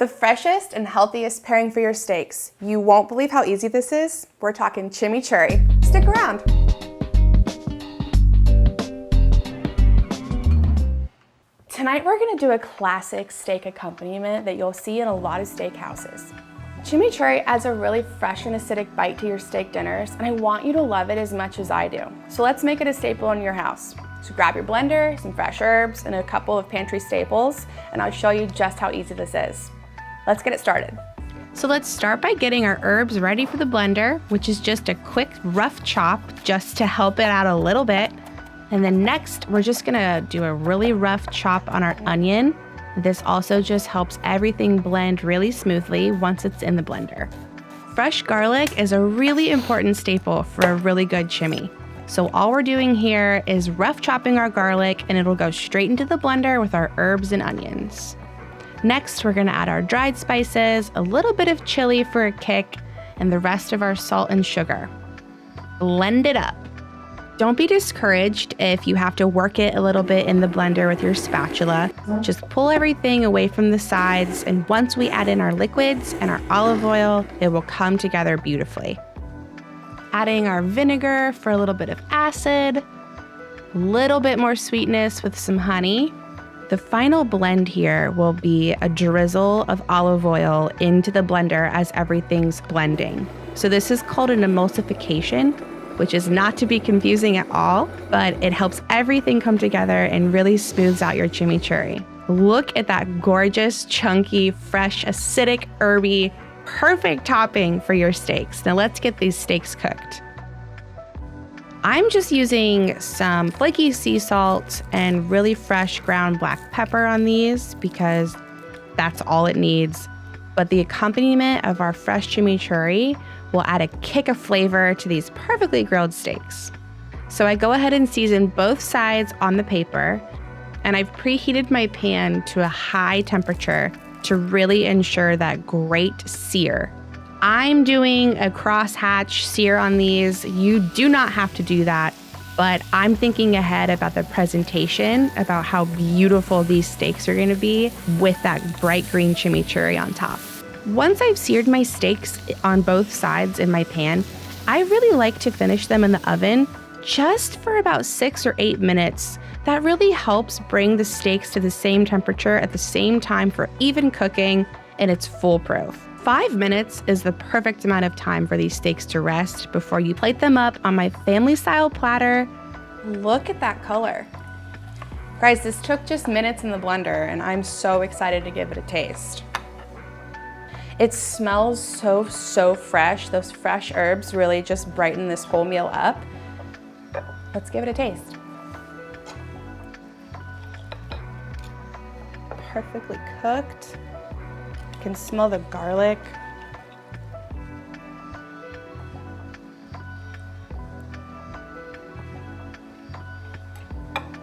The freshest and healthiest pairing for your steaks. You won't believe how easy this is. We're talking chimichurri. Stick around. Tonight we're gonna do a classic steak accompaniment that you'll see in a lot of steakhouses. Chimichurri adds a really fresh and acidic bite to your steak dinners, and I want you to love it as much as I do. So let's make it a staple in your house. So grab your blender, some fresh herbs, and a couple of pantry staples, and I'll show you just how easy this is. Let's get it started. So let's start by getting our herbs ready for the blender, which is just a quick rough chop just to help it out a little bit. And then next, we're just gonna do a really rough chop on our onion. This also just helps everything blend really smoothly once it's in the blender. Fresh garlic is a really important staple for a really good chimi. So all we're doing here is rough chopping our garlic, and it'll go straight into the blender with our herbs and onions. Next, we're gonna add our dried spices, a little bit of chili for a kick, and the rest of our salt and sugar. Blend it up. Don't be discouraged if you have to work it a little bit in the blender with your spatula. Just pull everything away from the sides, and once we add in our liquids and our olive oil, it will come together beautifully. Adding our vinegar for a little bit of acid, a little bit more sweetness with some honey. The final blend here will be a drizzle of olive oil into the blender as everything's blending. So this is called an emulsification, which is not to be confusing at all, but it helps everything come together and really smooths out your chimichurri. Look at that gorgeous, chunky, fresh, acidic, herby, perfect topping for your steaks. Now let's get these steaks cooked. I'm just using some flaky sea salt and really fresh ground black pepper on these because that's all it needs. But the accompaniment of our fresh chimichurri will add a kick of flavor to these perfectly grilled steaks. So I go ahead and season both sides on the paper, and I've preheated my pan to a high temperature to really ensure that great sear. I'm doing a crosshatch sear on these. You do not have to do that, but I'm thinking ahead about the presentation, about how beautiful these steaks are gonna be with that bright green chimichurri on top. Once I've seared my steaks on both sides in my pan, I really like to finish them in the oven just for about 6 or 8 minutes. That really helps bring the steaks to the same temperature at the same time for even cooking, and it's foolproof. 5 minutes is the perfect amount of time for these steaks to rest before you plate them up on my family-style platter. Look at that color. Guys, this took just minutes in the blender, and I'm so excited to give it a taste. It smells so fresh. Those fresh herbs really just brighten this whole meal up. Let's give it a taste. Perfectly cooked. You can smell the garlic.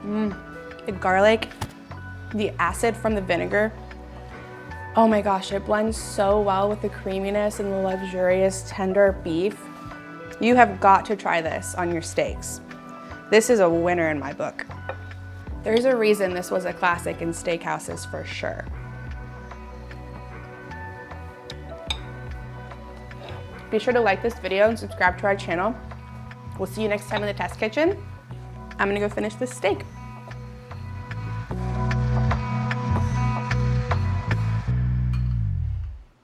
The garlic, the acid from the vinegar. Oh my gosh, it blends so well with the creaminess and the luxurious, tender beef. You have got to try this on your steaks. This is a winner in my book. There's a reason this was a classic in steakhouses for sure. Be sure to like this video and subscribe to our channel. We'll see you next time in the test kitchen. I'm gonna go finish this steak.